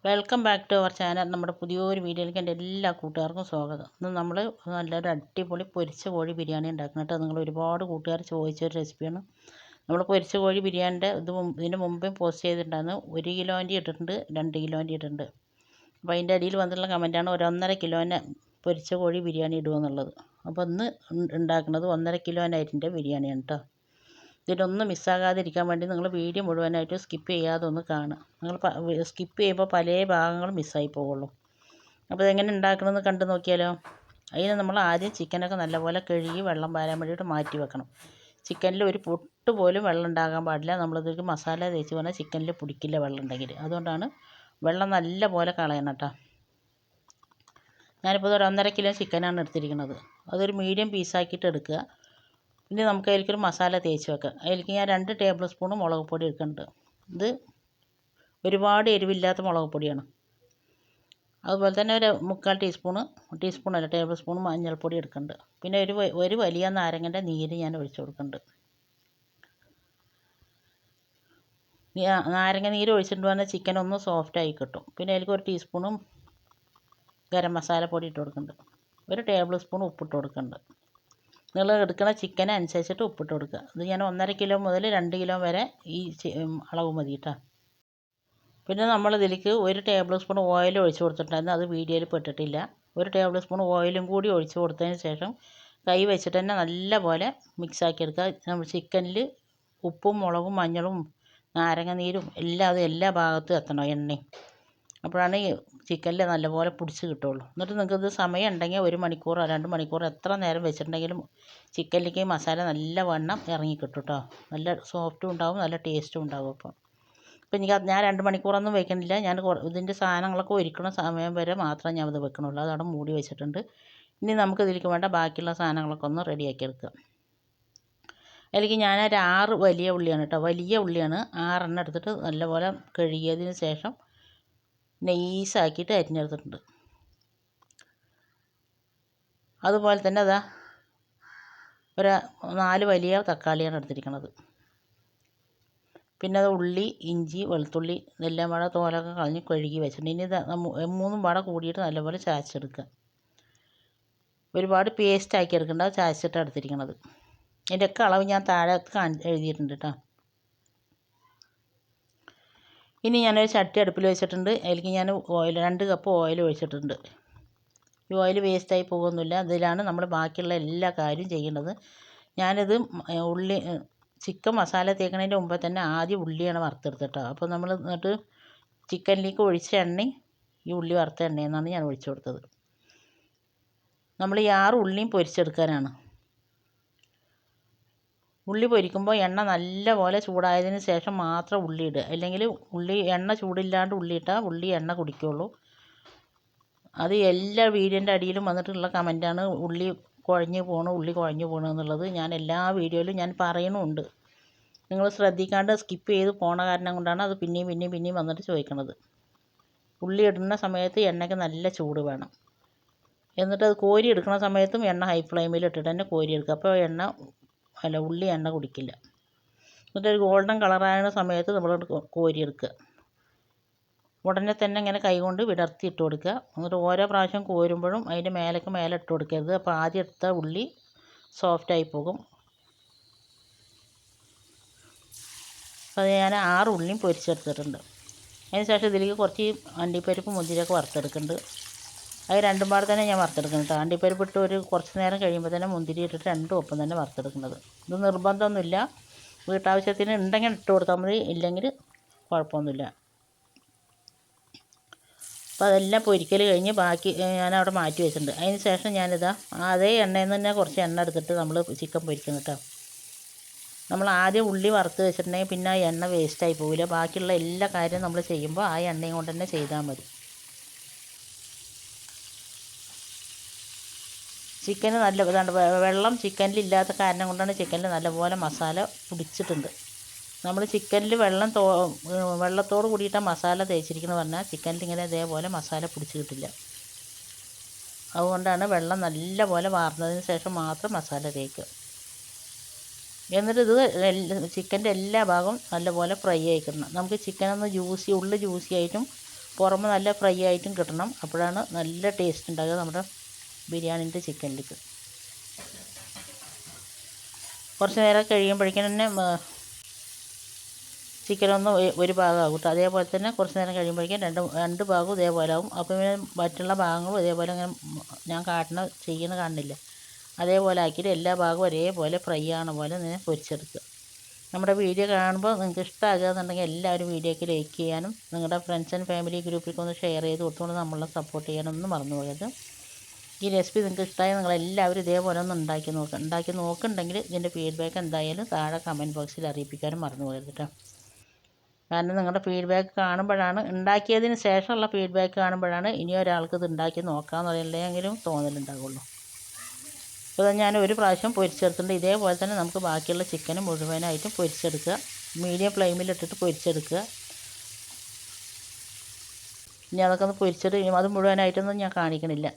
Welcome back to our channel. നമ്മുടെ പുതിയൊരു വീഡിയോയിലേക്ക് എൻ്റെ എല്ലാ കൂട്ടുകാർക്കും സ്വാഗതം. ഇന്ന് നമ്മൾ നല്ലൊരു അടിപൊളി പൊരിച്ച കോഴി ബിരിയാണി ഉണ്ടാക്കുന്നുണ്ട്. നിങ്ങൾ ഒരുപാട് കൂട്ടുകാർ ചോദിച്ചൊരു റെസിപ്പിയാണ്. നമ്മൾ പൊരിച്ച കോഴി ബിരിയാണിൻ്റെ ഇതിന് മുമ്പേ പോസ്റ്റ് ചെയ്തിട്ടുണ്ടായിരുന്നു. 1 കിലോൻ്റെ ഇട്ടിട്ടുണ്ട്, 2 കിലോൻ്റെ ഇട്ടിട്ടുണ്ട്. അപ്പോൾ അതിൻ്റെ അടിയിൽ വന്നിട്ടുള്ള കമൻറ്റാണ് 1.5 കിലോന് പൊരിച്ച കോഴി ബിരിയാണി ഇടുമെന്നുള്ളത്. അപ്പോൾ ഇന്ന് ഉണ്ടാക്കുന്നത് 1.5 കിലോനായിട്ടിൻ്റെ ബിരിയാണിയാണ് കേട്ടോ. ഇതിലൊന്നും മിസ്സാകാതിരിക്കാൻ വേണ്ടി നിങ്ങൾ വീഡിയോ മുഴുവനായിട്ട് സ്കിപ്പ് ചെയ്യാതെ ഒന്ന് കാണുക. നിങ്ങൾ സ്കിപ്പ് ചെയ്യുമ്പോൾ പല ഭാഗങ്ങളും മിസ്സായി പോകുള്ളൂ. അപ്പോൾ ഇതെങ്ങനെ ഉണ്ടാക്കണമെന്ന് കണ്ടു നോക്കിയാലോ. അതിന് നമ്മൾ ആദ്യം ചിക്കനൊക്കെ നല്ലപോലെ കഴുകി വെള്ളം പാരാൻ വേണ്ടിയിട്ട് മാറ്റി വെക്കണം. ചിക്കനിൽ ഒരു പൊട്ട് പോലും വെള്ളം ഉണ്ടാകാൻ പാടില്ല. നമ്മളിതിലേക്ക് മസാല തേച്ച് പറഞ്ഞാൽ ചിക്കനിൽ പിടിക്കില്ല വെള്ളം ഉണ്ടെങ്കിൽ. അതുകൊണ്ടാണ് വെള്ളം നല്ല പോലെ കളയണം കേട്ടോ. ഞാനിപ്പോൾ ഒരു 1.5 കിലോ ചിക്കനാണ് എടുത്തിരിക്കുന്നത്. അതൊരു മീഡിയം പീസാക്കിയിട്ട് എടുക്കുക. ഇനി നമുക്ക് അതിലേക്കൊരു മസാല തേച്ച് വെക്കാം. അതിലേക്ക് ഞാൻ 2 ടേബിൾ സ്പൂൺ മുളക് പൊടി എടുക്കുന്നുണ്ട്. ഇത് ഒരുപാട് എരിവില്ലാത്ത മുളക് പൊടിയാണ്. അതുപോലെ തന്നെ ഒരു 3/4 ടീസ്പൂണല്ല ടേബിൾ സ്പൂൺ മഞ്ഞൾപ്പൊടി എടുക്കുന്നുണ്ട്. പിന്നെ ഒരു വലിയ നാരങ്ങൻ്റെ നീര് ഞാൻ ഒഴിച്ചു കൊടുക്കുന്നുണ്ട്. നാരങ്ങ നീര് ഒഴിച്ചിട്ട് പറഞ്ഞാൽ ചിക്കൻ ഒന്ന് സോഫ്റ്റായി കിട്ടും. പിന്നെ അതിലേക്ക് 1 ടീസ്പൂണും ഗരം മസാല പൊടി ഇട്ട് കൊടുക്കുന്നുണ്ട്. 1 ടേബിൾ സ്പൂൺ ഉപ്പിട്ട് കൊടുക്കുന്നുണ്ട്. നിങ്ങൾ എടുക്കുന്ന ചിക്കൻ അനുസരിച്ചിട്ട് ഉപ്പിട്ട് കൊടുക്കുക. ഇത് ഞാൻ 1.5 കിലോ മുതൽ 2 കിലോ വരെ ഈ അളവ് മതി കേട്ടോ. പിന്നെ നമ്മളിതിലേക്ക് 1 ടേബിൾ സ്പൂൺ ഓയിൽ ഒഴിച്ച് കൊടുത്തിട്ടുണ്ടായിരുന്നു. അത് വീഡിയോയിൽ പെട്ടിട്ടില്ല. 1 ടേബിൾ സ്പൂൺ ഓയിലും കൂടി ഒഴിച്ച് കൊടുത്തതിന് ശേഷം കൈ വെച്ചിട്ട് തന്നെ നല്ല പോലെ മിക്സാക്കി എടുക്കുക. നമ്മൾ ചിക്കനിൽ ഉപ്പും മുളകും മഞ്ഞളും നാരങ്ങ നീരും എല്ലാ ഭാഗത്തും എത്തണം, എണ്ണയും. അപ്പോഴാണ് ഈ ചിക്കനിൽ നല്ലപോലെ പിടിച്ച് കിട്ടുള്ളൂ. എന്നിട്ട് നിങ്ങൾക്കിത് സമയം ഉണ്ടെങ്കിൽ 1 മണിക്കൂറോ 2 മണിക്കൂറോ എത്ര നേരം വെച്ചിട്ടുണ്ടെങ്കിലും ചിക്കനിലേക്ക് മസാല നല്ല വണ്ണം ഇറങ്ങി കിട്ടും കേട്ടോ. നല്ല സോഫ്റ്റും ഉണ്ടാവും, നല്ല ടേസ്റ്റും ഉണ്ടാവും. ഇപ്പം ഞാൻ 2 മണിക്കൂറൊന്നും വെക്കണില്ല. ഞാൻ ഇതിൻ്റെ സാധനങ്ങളൊക്കെ ഒരുക്കണ സമയം വരെ മാത്രമേ ഞാൻ ഇത് വെക്കണുള്ളൂ. അതവിടെ മൂടി വെച്ചിട്ടുണ്ട്. ഇനി നമുക്ക് ഇതിലേക്ക് വേണ്ട ബാക്കിയുള്ള സാധനങ്ങളൊക്കെ ഒന്ന് റെഡിയാക്കി എടുക്കുക. അതിലേക്ക് ഞാൻ ഒരു 6 വലിയ ഉള്ളിയാണ് കേട്ടോ. വലിയ ഉള്ളിയാണ് 6 എണ്ണം എടുത്തിട്ട് നല്ലപോലെ കഴുകിയതിന് ശേഷം നൈസാക്കിയിട്ട് അരിഞ്ഞെടുത്തിട്ടുണ്ട്. അതുപോലെ തന്നെ അതാ ഒരു 4 വലിയ തക്കാളിയാണ് എടുത്തിരിക്കുന്നത്. പിന്നെ അത് ഉള്ളി, ഇഞ്ചി, വെളുത്തുള്ളി ഇതെല്ലാം പാടെ തോലൊക്കെ കളഞ്ഞ് കഴുകി വെച്ചിട്ടുണ്ട്. ഇനി ഇത് 3 പാടെ കൂടിയിട്ട് നല്ലപോലെ ചായച്ചെടുക്കുക. ഒരുപാട് പേസ്റ്റ് ആക്കി എടുക്കേണ്ട, ചായച്ചിട്ടാണ് എടുത്തിരിക്കുന്നത്. ഇതിൻ്റെയൊക്കെ അളവ് ഞാൻ താഴെ എഴുതിയിട്ടുണ്ട് കേട്ടോ. ഇനി ഞാനൊരു ചട്ടി അടുപ്പിൽ വെച്ചിട്ടുണ്ട്. അതിലേക്ക് ഞാൻ 2 കപ്പ് ഓയിൽ ഒഴിച്ചിട്ടുണ്ട്. ഈ ഓയിൽ വേസ്റ്റായി പോകുന്നില്ല. അതിലാണ് നമ്മൾ ബാക്കിയുള്ള എല്ലാ കാര്യവും ചെയ്യേണ്ടത്. ഞാനിത് ചിക്കൻ മസാല തേക്കണതിൻ്റെ മുമ്പേ തന്നെ ആദ്യം ഉള്ളിയാണ് വറുത്തെടുത്തിട്ടോ. അപ്പോൾ നമ്മൾ എന്നിട്ട് ചിക്കനിലേക്ക് ഒഴിച്ച എണ്ണയും ഈ ഉള്ളി വറുത്ത എണ്ണയെന്നാണ് ഞാൻ ഒഴിച്ചു കൊടുത്തത്. നമ്മൾ ഈ 6 ഉള്ളിയും പൊരിച്ചെടുക്കാനാണ്. ഉള്ളി പൊരിക്കുമ്പോൾ എണ്ണ നല്ലപോലെ ചൂടായതിന് ശേഷം മാത്രം ഉള്ളി ഇടുക. അല്ലെങ്കിൽ എണ്ണ ചൂടില്ലാണ്ട് ഉള്ളി ഇട്ടാൽ ഉള്ളി എണ്ണ കുടിക്കുള്ളൂ. അത് എല്ലാ വീഡിയോൻ്റെ അടിയിലും വന്നിട്ടുള്ള കമൻറ്റാണ് ഉള്ളി കുഴഞ്ഞു പോകണു എന്നുള്ളത്. ഞാൻ എല്ലാ വീഡിയോയിലും ഞാൻ പറയണുണ്ട്. നിങ്ങൾ ശ്രദ്ധിക്കാണ്ട് സ്കിപ്പ് ചെയ്ത് പോണ കാരണം കൊണ്ടാണ് അത് പിന്നെയും വന്നിട്ട് ചോദിക്കണത്. ഉള്ളി ഇടുന്ന സമയത്ത് എണ്ണയ്ക്ക് നല്ല ചൂട് വേണം. എന്നിട്ട് അത് കോരി എടുക്കുന്ന സമയത്തും എണ്ണ ഹൈ ഫ്ലെയിമിൽ ഇട്ടിട്ട് തന്നെ കോരി എടുക്കുക. അപ്പോൾ ഉള്ളി എണ്ണ കുടിക്കില്ല. എന്നിട്ടൊരു ഗോൾഡൻ കളറാകുന്ന സമയത്ത് നമ്മൾ കോരിയെടുക്കുക. ഉടനെ തന്നെ ഇങ്ങനെ കൈകൊണ്ട് വിടർത്തി ഇട്ട് കൊടുക്കുക. എന്നിട്ട് ഓരോ പ്രാവശ്യം കോരുമ്പോഴും അതിൻ്റെ മേലെ ഇട്ട് കൊടുക്കരുത്. അപ്പോൾ ആദ്യം എടുത്ത ഉള്ളി സോഫ്റ്റായി പോകും. അപ്പോൾ അത് ഞാൻ 6 ഉള്ളിയും പൊരിച്ചെടുത്തിട്ടുണ്ട്. അതിന് ശേഷം ഇതിലേക്ക് കുറച്ച് അണ്ടിപ്പരിപ്പ് മുന്തിരിയൊക്കെ വറുത്തെടുക്കുന്നുണ്ട്. അത് രണ്ടും പാടെ തന്നെ ഞാൻ വറുത്തെടുക്കുന്നുണ്ട്. അണ്ടിപ്പരിപ്പ് ഇട്ട് കുറച്ച് നേരം കഴിയുമ്പോൾ തന്നെ മുന്തിരി ഇട്ടിട്ട് രണ്ടും ഒപ്പം തന്നെ വറുത്തെടുക്കുന്നത്. ഇത് നിർബന്ധമൊന്നുമില്ല. വീട്ടാവശ്യത്തിന് ഉണ്ടെങ്കിൽ ഇട്ട് കൊടുത്താൽ മതി, ഇല്ലെങ്കിൽ കുഴപ്പമൊന്നുമില്ല. അപ്പോൾ അതെല്ലാം പൊരിക്കൽ കഴിഞ്ഞ് ബാക്കി ഞാനവിടെ മാറ്റി വെച്ചിട്ടുണ്ട്. അതിന് ശേഷം ഞാനിതാ അതേ എണ്ണയിൽ നിന്ന് തന്നെ കുറച്ച് എണ്ണ എടുത്തിട്ട് നമ്മൾ ചിക്കൻ പൊരിക്കണം കേട്ടോ. നമ്മൾ ആദ്യം ഉള്ളി വറുത്ത് വെച്ചിട്ടുണ്ടെങ്കിൽ പിന്നെ ആ എണ്ണ വേസ്റ്റായി പോവില്ല. ബാക്കിയുള്ള എല്ലാ കാര്യവും നമ്മൾ ചെയ്യുമ്പോൾ ആ എണ്ണയും കൊണ്ട് തന്നെ ചെയ്താൽ മതി. ചിക്കന് നല്ല ഇതാണ്, വെള്ളം ചിക്കനിൽ ഇല്ലാത്ത കാരണം കൊണ്ടാണ് ചിക്കനിൽ നല്ലപോലെ മസാല പിടിച്ചിട്ടുണ്ട്. നമ്മൾ ചിക്കനിൽ വെള്ളത്തോട് കൂടിയിട്ടാണ് മസാല തേച്ചിരിക്കുന്നത് പറഞ്ഞാൽ ചിക്കനിൽ ഇങ്ങനെ ഇതേപോലെ മസാല പിടിച്ച് കിട്ടില്ല. അതുകൊണ്ടാണ് വെള്ളം നല്ലപോലെ വാർന്നതിന് ശേഷം മാത്രം മസാല തേക്കുക. എന്നിട്ട് ചിക്കൻ്റെ എല്ലാ ഭാഗവും നല്ലപോലെ ഫ്രൈ ആയി കിട്ടണം. നമുക്ക് ചിക്കനൊന്ന് ഉള്ളി ജ്യൂസി ആയിട്ടും പുറമെ നല്ല ഫ്രൈ ആയിട്ടും കിട്ടണം. അപ്പോഴാണ് നല്ല ടേസ്റ്റ് ഉണ്ടാകുക നമ്മുടെ ബിരിയാണീൻ്റെ ചിക്കനിലേക്ക്. കുറച്ച് നേരം കഴിയുമ്പോഴേക്കും തന്നെ ചിക്കനൊന്ന് ഒരു ഭാഗമാകും കേട്ടോ. അതേപോലെ തന്നെ കുറച്ച് നേരം കഴിയുമ്പോഴേക്കും രണ്ട് ഭാഗവും ഇതേപോലെ ആകും. അപ്പോൾ പിന്നെ മറ്റുള്ള ഭാഗങ്ങളും ഇതേപോലെ ഇങ്ങനെ ഞാൻ കാണുന്നില്ല, അതേപോലെ ആക്കിയിട്ട് എല്ലാ ഭാഗവും ഒരേപോലെ ഫ്രൈ ആവണ പോലെ ഞാൻ പൊരിച്ചെടുക്കുക. നമ്മുടെ വീഡിയോ കാണുമ്പോൾ നിങ്ങൾക്ക് ഇഷ്ടമാകുകയെന്നുണ്ടെങ്കിൽ എല്ലാവരും വീഡിയോയ്ക്ക് ലൈക്ക് ചെയ്യാനും നിങ്ങളുടെ ഫ്രണ്ട്സ് ആൻഡ് ഫാമിലി ഗ്രൂപ്പിലേക്ക് ഒന്ന് ഷെയർ ചെയ്ത് കൊടുത്തുകൊണ്ട് നമ്മളെ സപ്പോർട്ട് ചെയ്യാനൊന്നും മറന്നു പോകരുത്. ഈ റെസിപ്പി നിങ്ങൾക്ക് ഇഷ്ടമായി നിങ്ങളെല്ലാവരും ഇതേപോലെ ഒന്ന് ഉണ്ടാക്കി നോക്കുന്നുണ്ടെങ്കിൽ ഇതിൻ്റെ ഫീഡ്ബാക്ക് എന്തായാലും താഴെ കമൻറ്റ് ബോക്സിൽ അറിയിപ്പിക്കാനും മറന്നു പോകരുത് കേട്ടോ. കാരണം നിങ്ങളുടെ ഫീഡ്ബാക്ക് കാണുമ്പോഴാണ്, ഉണ്ടാക്കിയതിന് ശേഷമുള്ള ഫീഡ്ബാക്ക് കാണുമ്പോഴാണ് ഇനി ഒരാൾക്ക് ഇത് ഉണ്ടാക്കി നോക്കാമെന്നുള്ളതെങ്കിലും തോന്നലുണ്ടാകുള്ളൂ. അപ്പോൾ ഞാൻ ഒരു പ്രാവശ്യം പൊരിച്ചെടുത്തിട്ടുണ്ട്. ഇതേപോലെ തന്നെ നമുക്ക് ബാക്കിയുള്ള ചിക്കന് മുഴുവനായിട്ടും പൊരിച്ചെടുക്കുക. മീഡിയം ഫ്ലെയിമിലിട്ടിട്ട് പൊരിച്ചെടുക്കുക. ഇനി അതൊക്കെ ഒന്ന് പൊരിച്ചിട്ട് അത് മുഴുവനായിട്ടൊന്നും ഞാൻ കാണിക്കണില്ല.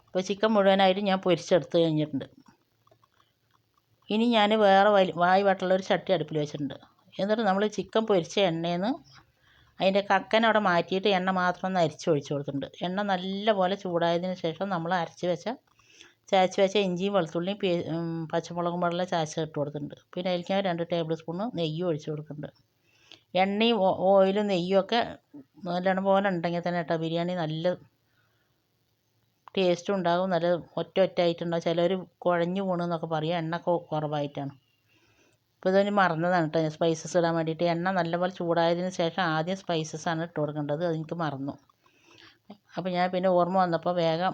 അപ്പോൾ ചിക്കൻ മുഴുവനായിട്ട് ഞാൻ പൊരിച്ചെടുത്ത് കഴിഞ്ഞിട്ടുണ്ട്. ഇനി ഞാൻ വേറെ വായ് വട്ടുള്ള ഒരു ചട്ടി അടുപ്പിൽ വെച്ചിട്ടുണ്ട്. എന്നിട്ട് നമ്മൾ ചിക്കൻ പൊരിച്ച എണ്ണയിൽ നിന്ന് അതിൻ്റെ കക്കൻ അവിടെ മാറ്റിയിട്ട് എണ്ണ മാത്രം ഒന്ന് ഒഴിച്ച് കൊടുത്തിട്ടുണ്ട്. എണ്ണ നല്ലപോലെ ചൂടായതിന് ശേഷം നമ്മൾ ചായച്ച് വെച്ച ഇഞ്ചിയും വെളുത്തുള്ളിയും പച്ചമുളകും വെള്ള ചായച്ച് ഇട്ട് കൊടുത്തിട്ടുണ്ട്. പിന്നെ അതിലേക്ക് 2 ടേബിൾ സ്പൂണ് നെയ്യും ഒഴിച്ച് കൊടുക്കുന്നുണ്ട്. എണ്ണയും ഓയിലും നെയ്യും ഒക്കെ നല്ലോണം പോലെ ഉണ്ടെങ്കിൽ തന്നെ കേട്ടോ ബിരിയാണി നല്ല ടേസ്റ്റും ഉണ്ടാകും. നല്ല ഒറ്റയായിട്ടുണ്ടാകും. ചിലർ കുഴഞ്ഞു പോകണമെന്നൊക്കെ പറയും, എണ്ണ കുറവായിട്ടാണ്. ഇപ്പോൾ ഇതൊന്ന് മറന്നതാണ് കേട്ടോ സ്പൈസസ് ഇടാൻ വേണ്ടിയിട്ട്. എണ്ണ നല്ലപോലെ ചൂടായതിന് ശേഷം ആദ്യം സ്പൈസസാണ് ഇട്ട് കൊടുക്കേണ്ടത്. അതെനിക്ക് മറന്നു. അപ്പോൾ ഞാൻ പിന്നെ ഓർമ്മ വന്നപ്പോൾ വേഗം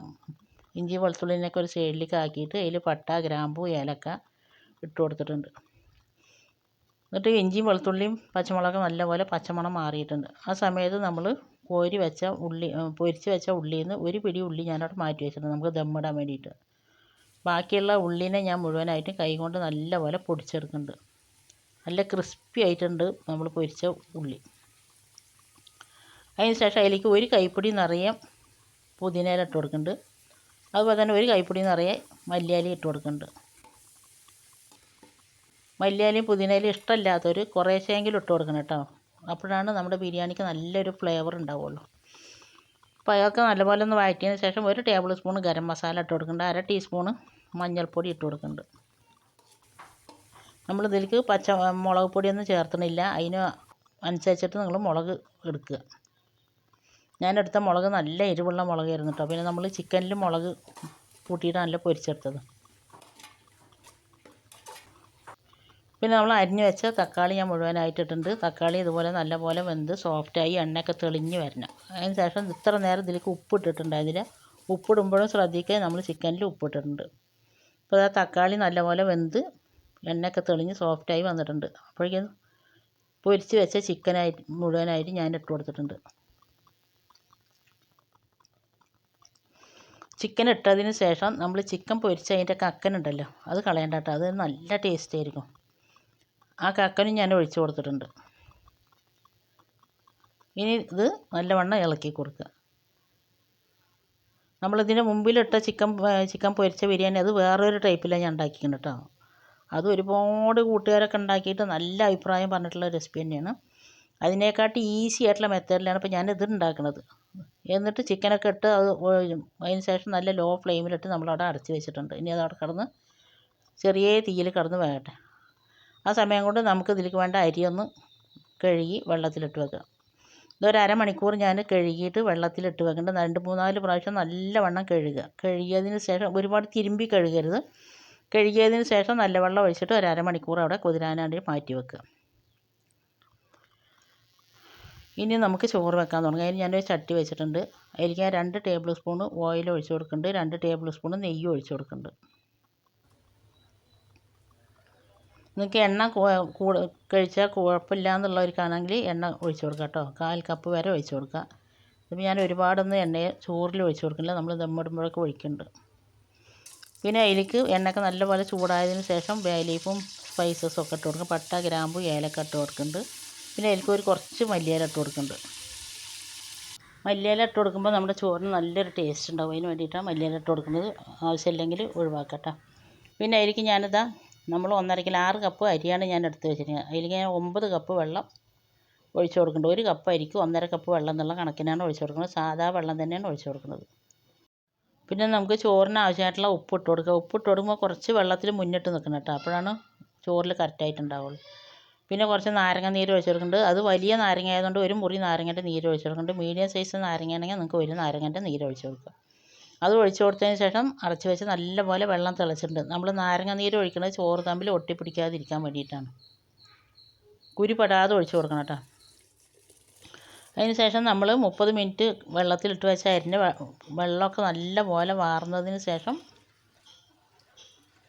ഇഞ്ചി വെളുത്തുള്ളിനൊക്കെ ഒരു സൈഡിലേക്ക് ആക്കിയിട്ട് അതിൽ പട്ട, ഗ്രാമ്പൂ, ഏലക്ക ഇട്ട് കൊടുത്തിട്ടുണ്ട്. എന്നിട്ട് ഇഞ്ചിയും വെളുത്തുള്ളിയും പച്ചമുളകും നല്ലപോലെ പച്ചമണം മാറിയിട്ടുണ്ട്. ആ സമയത്ത് നമ്മൾ പൊരിച്ച് വെച്ച ഉള്ളിയിൽ നിന്ന് ഒരു പിടി ഉള്ളി ഞാനവിടെ മാറ്റി വെച്ചിട്ടുണ്ട് നമുക്ക് ദമ്മിടാൻ വേണ്ടിയിട്ട്. ബാക്കിയുള്ള ഉള്ളിനെ ഞാൻ മുഴുവനായിട്ടും കൈ കൊണ്ട് നല്ലപോലെ പൊടിച്ചെടുക്കുന്നുണ്ട്. നല്ല ക്രിസ്പി ആയിട്ടുണ്ട് നമ്മൾ പൊരിച്ച ഉള്ളി. അതിന് ശേഷം അതിലേക്ക് ഒരു കൈപ്പിടി നിറയെ പുതിനയില ഇട്ട് കൊടുക്കുന്നുണ്ട്. അതുപോലെ തന്നെ ഒരു കൈപ്പിടി നിറയെ മല്ലിയില ഇട്ട് കൊടുക്കുന്നുണ്ട്. മല്ലിയിലയും പുതിനയിലയും ഇഷ്ടമില്ലാത്തവർ കുറേശ്ശെയെങ്കിലും ഇട്ട് കൊടുക്കണം കേട്ടോ. അപ്പോഴാണ് നമ്മുടെ ബിരിയാണിക്ക് നല്ലൊരു ഫ്ലേവർ ഉണ്ടാവുള്ളൂ. അപ്പോൾ അതൊക്കെ നല്ലപോലെ ഒന്ന് വഴറ്റിയതിന് ശേഷം 1 ടേബിൾ സ്പൂൺ ഗരം മസാല ഇട്ട് കൊടുക്കുന്നുണ്ട്. 1/2 ടീസ്പൂണ് മഞ്ഞൾപ്പൊടി ഇട്ട് കൊടുക്കുന്നുണ്ട്. നമ്മൾ ഇതിലേക്ക് മുളക് പൊടിയൊന്നും ചേർത്തണില്ല. അതിന് അനുസരിച്ചിട്ട് നിങ്ങൾ മുളക് എടുക്കുക. ഞാനെടുത്ത മുളക് നല്ല എരിവുള്ള മുളകായിരുന്നു കേട്ടോ. പിന്നെ നമ്മൾ ചിക്കനിൽ മുളക് കൂട്ടിയിട്ട് നല്ല പൊരിച്ചെടുത്തത്. പിന്നെ നമ്മൾ അരിഞ്ഞ് വെച്ച തക്കാളി ഞാൻ മുഴുവനായിട്ടിട്ടുണ്ട്. തക്കാളി ഇതുപോലെ നല്ലപോലെ വെന്ത് സോഫ്റ്റായി എണ്ണയൊക്കെ തെളിഞ്ഞ് വരണം. അതിന് ശേഷം ഇത്ര നേരം ഇതിലേക്ക് ഉപ്പിട്ടിട്ടുണ്ട്. ഉപ്പിടുമ്പോഴും ശ്രദ്ധിക്കുക, നമ്മൾ ചിക്കനിൽ ഉപ്പിട്ടിട്ടുണ്ട്. അപ്പോൾ ആ തക്കാളി നല്ലപോലെ വെന്ത് എണ്ണയൊക്കെ തെളിഞ്ഞ് സോഫ്റ്റായി വന്നിട്ടുണ്ട്. അപ്പോഴേക്കും പൊരിച്ച് വെച്ച മുഴുവനായിട്ട് ഞാൻ ഇട്ട് കൊടുത്തിട്ടുണ്ട്. ചിക്കൻ ഇട്ടതിന് ശേഷം നമ്മൾ ചിക്കൻ പൊരിച്ച അതിൻ്റെ കക്കനുണ്ടല്ലോ അത് കളയണ്ട കേട്ടോ. അത് നല്ല ടേസ്റ്റ് ആയിരിക്കും. ആ കക്കനും ഞാൻ ഒഴിച്ച് കൊടുത്തിട്ടുണ്ട്. ഇനി ഇത് നല്ലവണ്ണം ഇളക്കി കൊടുക്കുക. നമ്മളിതിന് മുമ്പിലിട്ട ചിക്കൻ പൊരിച്ച ബിരിയാണി അത് വേറൊരു ടൈപ്പിലാണ് ഞാൻ ഉണ്ടാക്കിയിട്ടുണ്ട് കേട്ടോ. അത് ഒരുപാട് കൂട്ടുകാരൊക്കെ ഉണ്ടാക്കിയിട്ട് നല്ല അഭിപ്രായം പറഞ്ഞിട്ടുള്ള റെസിപ്പി തന്നെയാണ്. അതിനെക്കാട്ടി ഈസി ആയിട്ടുള്ള മെത്തേഡിലാണ് ഇപ്പോൾ ഞാനിത് ഉണ്ടാക്കുന്നത്. എന്നിട്ട് ചിക്കനൊക്കെ ഇട്ട് അതിന് ശേഷം നല്ല ലോ ഫ്ലെയിമിലിട്ട് നമ്മളവിടെ അടച്ച് വെച്ചിട്ടുണ്ട്. ഇനി അതവിടെ കിടന്ന് ചെറിയ തീയിൽ കിടന്ന് വേകട്ടെ. ആ സമയം കൊണ്ട് നമുക്ക് ഇതിലേക്ക് വേണ്ട അരിയൊന്ന് കഴുകി വെള്ളത്തിലിട്ട് വെക്കാം. ഇതൊരു അരമണിക്കൂർ ഞാൻ കഴുകിയിട്ട് വെള്ളത്തിലിട്ട് വെക്കേണ്ടത്. 2-3-4 പ്രാവശ്യം നല്ലവണ്ണം കഴുകിയതിന് ശേഷം ഒരുപാട് തിരുമ്പി കഴുകരുത്. കഴുകിയതിന് ശേഷം നല്ല വെള്ളം ഒഴിച്ചിട്ട് ഒരു അരമണിക്കൂർ അവിടെ കുതിരാനാണ്ടി മാറ്റി വെക്കുക. ഇനി നമുക്ക് ചോറ് വെക്കാൻ തുടങ്ങാം. അതിന് ഞാനൊരു ചട്ടി വെച്ചിട്ടുണ്ട്. അതിലേക്ക് ഞാൻ 2 ടേബിൾ സ്പൂൺ ഓയിൽ ഒഴിച്ച് കൊടുക്കുന്നുണ്ട്. 2 ടേബിൾ സ്പൂൺ നെയ്യ് ഒഴിച്ച് കൊടുക്കുന്നുണ്ട്. നിങ്ങൾക്ക് എണ്ണ കഴിച്ചാൽ കുഴപ്പമില്ല എന്നുള്ളവർക്കാണെങ്കിൽ എണ്ണ ഒഴിച്ച് കൊടുക്കുക കേട്ടോ. 1/4 കപ്പ് വരെ ഒഴിച്ച് കൊടുക്കുക. ഇപ്പം ഞാൻ ഒരുപാടൊന്നും എണ്ണയെ ചോറിൽ ഒഴിച്ച് കൊടുക്കില്ല, നമ്മൾ ദമ്മിടുമ്പോഴൊക്കെ ഒഴിക്കുന്നുണ്ട്. പിന്നെ അതിലേക്ക് എണ്ണയൊക്കെ നല്ലപോലെ ചൂടായതിന് ശേഷം ബേ ലീഫും സ്പൈസസും ഒക്കെ ഇട്ട് കൊടുക്കും. പട്ട, ഗ്രാമ്പു, ഏലക്ക ഇട്ട് കൊടുക്കുന്നുണ്ട്. പിന്നെ അതിലേക്ക് കുറച്ച് മല്ലിയില ഇട്ട് കൊടുക്കുന്നുണ്ട്. മല്ലിയില ഇട്ട് കൊടുക്കുമ്പോൾ നമ്മുടെ ചോറിന് നല്ലൊരു ടേസ്റ്റ് ഉണ്ടാവും. അതിന് വേണ്ടിയിട്ടാണ് മല്ലിയില ഇട്ട് കൊടുക്കുന്നത്. ആവശ്യമില്ലെങ്കിൽ ഒഴിവാക്കട്ടെ. പിന്നെ അതിലേക്ക് നമ്മൾ 1.5 കിലോ 6 കപ്പ് അരിയാണ് ഞാൻ എടുത്ത് വെച്ചിരിക്കുന്നത്. അതിലേക്ക് ഞാൻ 9 കപ്പ് വെള്ളം ഒഴിച്ച് കൊടുക്കേണ്ടത്. 1 കപ്പ് അരിക്ക് 1.5 കപ്പ് വെള്ളം എന്നുള്ള കണക്കിനാണ് ഒഴിച്ച് കൊടുക്കുന്നത്. സാധാ വെള്ളം തന്നെയാണ് ഒഴിച്ച് കൊടുക്കുന്നത്. പിന്നെ നമുക്ക് ചോറിന് ആവശ്യമായിട്ടുള്ള ഉപ്പ് ഇട്ട് കൊടുക്കുക. ഉപ്പ് ഇട്ട് കൊടുക്കുമ്പോൾ കുറച്ച് വെള്ളത്തിൽ മുന്നിട്ട് നിൽക്കണം കേട്ടോ, അപ്പോഴാണ് ചോറിൽ കറക്റ്റായിട്ടുണ്ടാവുള്ളൂ. പിന്നെ കുറച്ച് നാരങ്ങ നീര് ഒഴിച്ച് കൊടുക്കുന്നുണ്ട്. അത് വലിയ നാരങ്ങ ആയതുകൊണ്ട് 1 മുറി നാരങ്ങൻ്റെ നീര് ഒഴിച്ച് കൊടുക്കുന്നുണ്ട്. മീഡിയം സൈസ് നാരങ്ങയാണെങ്കിൽ നിങ്ങൾക്ക് 1 നാരങ്ങൻ്റെ നീര് ഒഴിച്ച് കൊടുക്കുക. അത് ഒഴിച്ച് കൊടുത്തതിന് ശേഷം അടച്ച് വെച്ച് നല്ലപോലെ വെള്ളം തിളച്ചിട്ടുണ്ട്. നമ്മൾ നാരങ്ങ നീര് ഒഴിക്കുന്നത് ചോറ് തമ്മിൽ ഒട്ടിപ്പിടിക്കാതിരിക്കാൻ വേണ്ടിയിട്ടാണ്. കുരുപെടാതെ ഒഴിച്ച് കൊടുക്കണം കേട്ടോ. അതിന് ശേഷം നമ്മൾ 30 മിനിറ്റ് വെള്ളത്തിലിട്ട് വെച്ച അരിൻ്റെ വെള്ളമൊക്കെ നല്ല പോലെ വാർന്നതിന് ശേഷം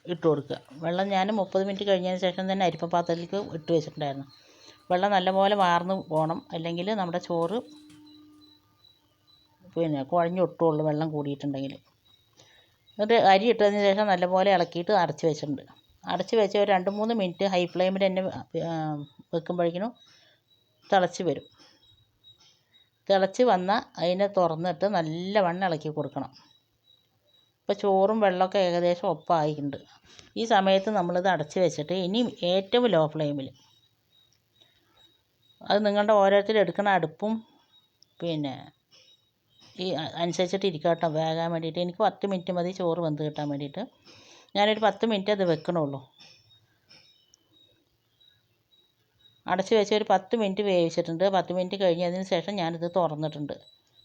ഇട്ട് കൊടുക്കുക. വെള്ളം ഞാൻ 30 മിനിറ്റ് കഴിഞ്ഞതിന് ശേഷം തന്നെ അരിപ്പ പാത്രത്തിലേക്ക് ഇട്ട് വെച്ചിട്ടുണ്ടായിരുന്നു. വെള്ളം നല്ലപോലെ വാർന്ന് പോകണം, അല്ലെങ്കിൽ നമ്മുടെ ചോറ് കുഴഞ്ഞൊട്ടുള്ളൂ വെള്ളം കൂടിയിട്ടുണ്ടെങ്കിൽ. എന്നിട്ട് അരി ഇട്ടതിന് ശേഷം നല്ലപോലെ ഇളക്കിയിട്ട് അടച്ച് വെച്ചിട്ടുണ്ട്. അടച്ച് വെച്ച് ഒരു 2-3 മിനിറ്റ് ഹൈ ഫ്ലെയിമിൽ തന്നെ വെക്കുമ്പോഴേക്കും തിളച്ച് വരും. തിളച്ച് വന്നാൽ അതിനെ തുറന്നിട്ട് നല്ലവണ്ണം ഇളക്കി കൊടുക്കണം. ഇപ്പോൾ ചോറും വെള്ളമൊക്കെ ഏകദേശം ഒപ്പമായിട്ടുണ്ട്. ഈ സമയത്ത് നമ്മളിത് അടച്ച് വെച്ചിട്ട് ഇനി ഏറ്റവും ലോ ഫ്ലെയിമിൽ, അത് നിങ്ങളുടെ ഓരോരുത്തർ എടുക്കുന്ന അടുപ്പും പിന്നെ ഈ അനുസരിച്ചിട്ട് ഇരിക്കുക കേട്ടോ, വേകാൻ വേണ്ടിയിട്ട്. എനിക്ക് 10 മിനിറ്റ് മതി ചോറ് വെന്ത് കിട്ടാൻ വേണ്ടിയിട്ട്. ഞാനൊരു 10 മിനിറ്റ് അത് വെക്കണുള്ളൂ. അടച്ച് വെച്ച് ഒരു 10 മിനിറ്റ് വേവിച്ചിട്ടുണ്ട്. 10 മിനിറ്റ് കഴിഞ്ഞതിന് ശേഷം ഞാനിത് തുറന്നിട്ടുണ്ട്.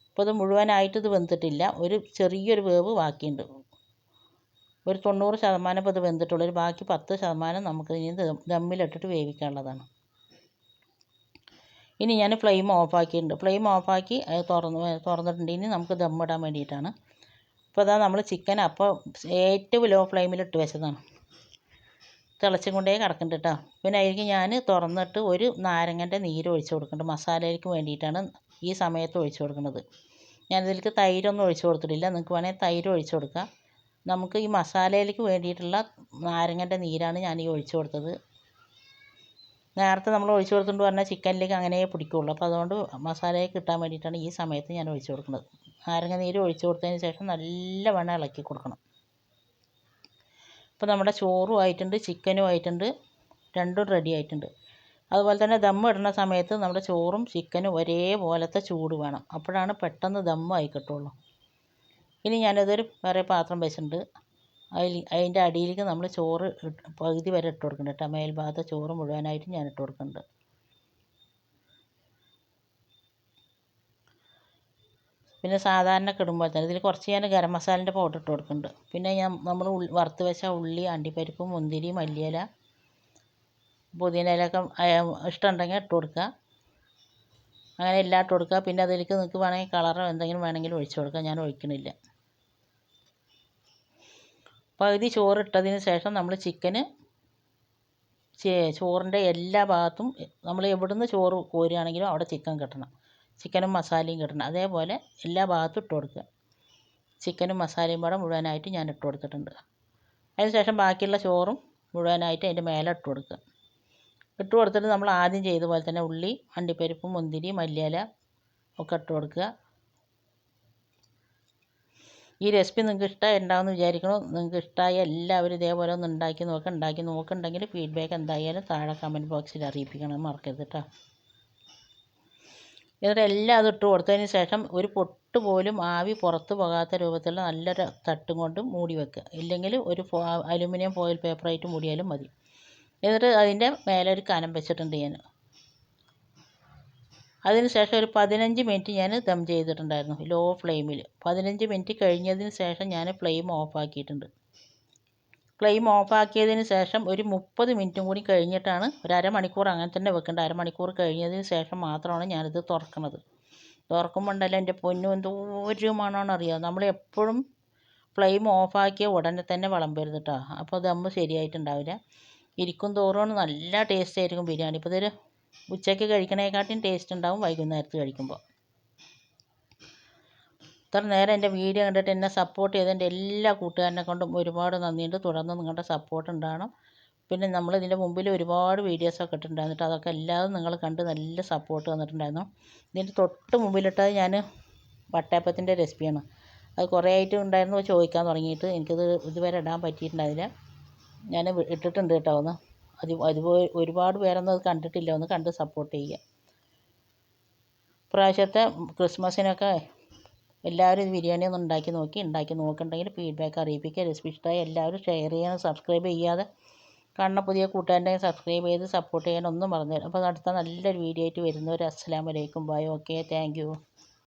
അപ്പോൾ ഇത് മുഴുവനായിട്ട് ഇത് വെന്തിട്ടില്ല, ഒരു ചെറിയൊരു വേവ് ബാക്കിയുണ്ട്. ഒരു 90% ഇപ്പോൾ ഇത് വെന്തിട്ടുള്ളൂ. ഒരു ബാക്കി 10% നമുക്ക് ഇനി ദമ്മിലിട്ടിട്ട് വേവിക്കാനുള്ളതാണ്. ഇനി ഞാൻ ഫ്ലെയിം ഓഫാക്കിയിട്ടുണ്ട്. ഫ്ലെയിം ഓഫാക്കി അത് തുറന്നിട്ടുണ്ട്. ഇനി നമുക്ക് ദമ്മിടാൻ വേണ്ടിയിട്ടാണ്. അപ്പോൾ അതാ നമ്മൾ ചിക്കൻ അപ്പോൾ ഏറ്റവും ലോ ഫ്ലെയിമിലിട്ട് വെച്ചതാണ്, തിളച്ചും കൊണ്ടേ കിടക്കുന്നുണ്ട് കേട്ടോ. പിന്നെ അതിലേക്ക് ഞാൻ തുറന്നിട്ട് 1 നാരങ്ങൻ്റെ നീര് ഒഴിച്ച് കൊടുക്കുന്നുണ്ട്. മസാലയ്ക്ക് വേണ്ടിയിട്ടാണ് ഈ സമയത്ത് ഒഴിച്ച് കൊടുക്കുന്നത്. ഞാനിതിലേക്ക് തൈരൊന്നും ഒഴിച്ച് കൊടുത്തിട്ടില്ല. നിങ്ങൾക്ക് വേണമെങ്കിൽ തൈര് ഒഴിച്ച് കൊടുക്കാം. നമുക്ക് ഈ മസാലയിലേക്ക് വേണ്ടിയിട്ടുള്ള നാരങ്ങൻ്റെ നീരാണ് ഞാൻ ഈ ഒഴിച്ച് കൊടുത്തത്. നേരത്തെ നമ്മൾ ഒഴിച്ച് കൊടുത്തുകൊണ്ട് പറഞ്ഞാൽ ചിക്കനിലേക്ക് അങ്ങനെ പിടിക്കുകയുള്ളൂ. അപ്പോൾ അതുകൊണ്ട് മസാലയ്ക്ക് കിട്ടാൻ വേണ്ടിയിട്ടാണ് ഈ സമയത്ത് ഞാൻ ഒഴിച്ച് കൊടുക്കുന്നത്. നാരങ്ങ നീര് ഒഴിച്ച് കൊടുത്തതിന് ശേഷം നല്ലവണ്ണം ഇളക്കി കൊടുക്കണം. ഇപ്പോൾ നമ്മുടെ ചോറും ആയിട്ടുണ്ട്, ചിക്കനും ആയിട്ടുണ്ട്, രണ്ടും റെഡി ആയിട്ടുണ്ട്. അതുപോലെ തന്നെ ദമ്മ് ഇടുന്ന സമയത്ത് നമ്മുടെ ചോറും ചിക്കനും ഒരേപോലത്തെ ചൂട് വേണം, അപ്പോഴാണ് പെട്ടെന്ന് ദമ്മായി കിട്ടുള്ളൂ. ഇനി ഞാനതൊരു വേറെ പാത്രം വെച്ചിട്ടുണ്ട്. അതിൻ്റെ അടിയിലേക്ക് നമ്മൾ ചോറ് പകുതി വരെ ഇട്ട് കൊടുക്കുന്നുണ്ട് കേട്ടോ. മേൽഭാഗത്തെ ചോറ് മുഴുവനായിട്ട് ഞാൻ ഇട്ട് കൊടുക്കുന്നുണ്ട്. പിന്നെ സാധാരണ ഇടുമ്പോൾ തന്നെ ഇതിൽ കുറച്ച് ഞാൻ ഗരം മസാലേൻ്റെ പൗഡർ ഇട്ട് കൊടുക്കുന്നുണ്ട്. പിന്നെ നമ്മൾ വറുത്ത് വെച്ച ഉള്ളി, അണ്ടിപ്പരിപ്പ്, മുന്തിരി, മല്ലിയില, പുതിന ഇലയൊക്കെ ഇഷ്ടമുണ്ടെങ്കിൽ ഇട്ട് കൊടുക്കുക. അങ്ങനെ എല്ലാം ഇട്ട് കൊടുക്കുക. പിന്നെ അതിലേക്ക് നിങ്ങൾക്ക് വേണമെങ്കിൽ കളറോ എന്തെങ്കിലും വേണമെങ്കിലും ഒഴിച്ച് കൊടുക്കുക. ഞാൻ ഒഴിക്കണില്ല. പകുതി ചോറ് ഇട്ടതിന് ശേഷം നമ്മൾ ചിക്കന് ചോറിൻ്റെ എല്ലാ ഭാഗത്തും നമ്മൾ എവിടുന്ന് ചോറ് കോരുകയാണെങ്കിലും അവിടെ ചിക്കൻ കിട്ടണം, ചിക്കനും മസാലയും കിട്ടണം. അതേപോലെ എല്ലാ ഭാഗത്തും ഇട്ട് കൊടുക്കുക. ചിക്കനും മസാലയും കൂടെ മുഴുവനായിട്ട് ഞാൻ ഇട്ട് കൊടുത്തിട്ടുണ്ട്. അതിന് ശേഷം ബാക്കിയുള്ള ചോറും മുഴുവനായിട്ട് അതിൻ്റെ മേലെ ഇട്ട് കൊടുക്കുക. ഇട്ട് കൊടുത്തിട്ട് നമ്മൾ ആദ്യം ചെയ്ത പോലെ തന്നെ ഉള്ളി, അണ്ടിപ്പരിപ്പ്, മുന്തിരി, മല്ലിയില ഒക്കെ ഇട്ട് കൊടുക്കുക. ഈ റെസിപ്പി നിങ്ങൾക്ക് ഇഷ്ടമായിട്ടുണ്ടാവുമെന്ന് വിചാരിക്കുന്നു. നിങ്ങൾക്ക് ഇഷ്ടമായ എല്ലാവരും ഇതേപോലെ ഒന്ന് ഉണ്ടാക്കി നോക്കുന്നുണ്ടെങ്കിൽ ഫീഡ്ബാക്ക് എന്തായാലും താഴെ കമൻറ്റ് ബോക്സിൽ അറിയിപ്പിക്കണം, മറക്കരുത് കേട്ടോ. എന്നിട്ട് എല്ലാം അത് ഇട്ട് കൊടുത്തതിന് ശേഷം ഒരു പൊട്ട് പോലും ആവി പുറത്ത് പോകാത്ത രൂപത്തിലുള്ള നല്ലൊരു തട്ടും കൊണ്ട് മൂടി വെക്കുക. ഇല്ലെങ്കിൽ ഒരു അലുമിനിയം ഫോയിൽ പേപ്പറായിട്ട് മൂടിയാലും മതി. എന്നിട്ട് അതിൻ്റെ മേലെ ഒരു കനം വെച്ചിട്ടുണ്ട് ഞാൻ. അതിന് ശേഷം ഒരു 15 മിനിറ്റ് ഞാൻ ദം ചെയ്തിട്ടുണ്ടായിരുന്നു ലോ ഫ്ലെയിമിൽ. 15 മിനിറ്റ് കഴിഞ്ഞതിന് ശേഷം ഞാൻ ഫ്ലെയിം ഓഫാക്കിയിട്ടുണ്ട്. ഫ്ലെയിം ഓഫാക്കിയതിന് ശേഷം ഒരു 30 മിനിറ്റും കൂടി കഴിഞ്ഞിട്ടാണ്, ഒരു അരമണിക്കൂർ അങ്ങനെ തന്നെ വെക്കേണ്ട. അരമണിക്കൂർ കഴിഞ്ഞതിന് ശേഷം മാത്രമാണ് ഞാനിത് തുറക്കുന്നത്. തുറക്കുമ്പോൾ ഉണ്ടല്ലോ എൻ്റെ പൊന്നും, എന്തോരു മണമാണ് അറിയാം. നമ്മൾ എപ്പോഴും ഫ്ലെയിം ഓഫാക്കിയ ഉടനെ തന്നെ വിളമ്പരുത് കേട്ടോ, അപ്പോൾ ദമ്മ് ശരിയായിട്ടുണ്ടാവില്ല. ഇരിക്കും തോറും നല്ല ടേസ്റ്റ് ആയിരിക്കും ബിരിയാണി. ഇപ്പോൾ ഇതൊരു ഉച്ചയ്ക്ക് കഴിക്കണേക്കാട്ടിയും ടേസ്റ്റ് ഉണ്ടാവും വൈകുന്നേരത്ത് കഴിക്കുമ്പോൾ. ഇത്ര നേരം എൻ്റെ വീഡിയോ കണ്ടിട്ട് എന്നെ സപ്പോർട്ട് ചെയ്ത എൻ്റെ എല്ലാ കൂട്ടുകാരനെ കൊണ്ടും ഒരുപാട് നന്ദിയുണ്ട്. തുടർന്ന് നിങ്ങളുടെ സപ്പോർട്ട് ഉണ്ടാകണം. പിന്നെ നമ്മൾ ഇതിൻ്റെ മുമ്പിൽ ഒരുപാട് വീഡിയോസൊക്കെ ഇട്ടിട്ടുണ്ടായിരുന്നിട്ട് അതൊക്കെ എല്ലാവരും നിങ്ങൾ കണ്ട് നല്ല സപ്പോർട്ട് തന്നിട്ടുണ്ടായിരുന്നു. ഇതിൻ്റെ തൊട്ട് മുമ്പിലിട്ടത് ഞാൻ വട്ടയപ്പത്തിൻ്റെ റെസിപ്പിയാണ്. അത് കുറേ ആയിട്ട് ഉണ്ടായിരുന്നു ചോദിക്കാൻ തുടങ്ങിയിട്ട്, എനിക്കത് ഇതുവരെ ഇടാൻ പറ്റിയിട്ടുണ്ടായില്ല. ഞാൻ ഇട്ടിട്ടുണ്ട് കേട്ടോ. ഒന്ന് അത് ഒരുപാട് പേരൊന്നും അത് കണ്ടിട്ടില്ല, ഒന്ന് കണ്ട് സപ്പോർട്ട് ചെയ്യുക. ഇപ്രാവശ്യത്തെ ക്രിസ്മസിനൊക്കെ എല്ലാവരും ബിരിയാണി ഒന്ന് ഉണ്ടാക്കി നോക്കുന്നുണ്ടെങ്കിൽ ഫീഡ്ബാക്ക് അറിയിപ്പിക്കുക. റെസിപ്പി ഇഷ്ടമായി എല്ലാവരും ഷെയർ ചെയ്യണം. സബ്സ്ക്രൈബ് ചെയ്യാതെ കാണുന്ന പുതിയ കൂട്ടുകാരനെ സബ്സ്ക്രൈബ് ചെയ്ത് സപ്പോർട്ട് ചെയ്യാനൊന്നും മറന്നു. അപ്പോൾ അടുത്ത നല്ലൊരു വീഡിയോ ആയിട്ട് വരുന്നവരെ അസ്സലാമു അലൈക്കും. ബൈ. Okay, thank you.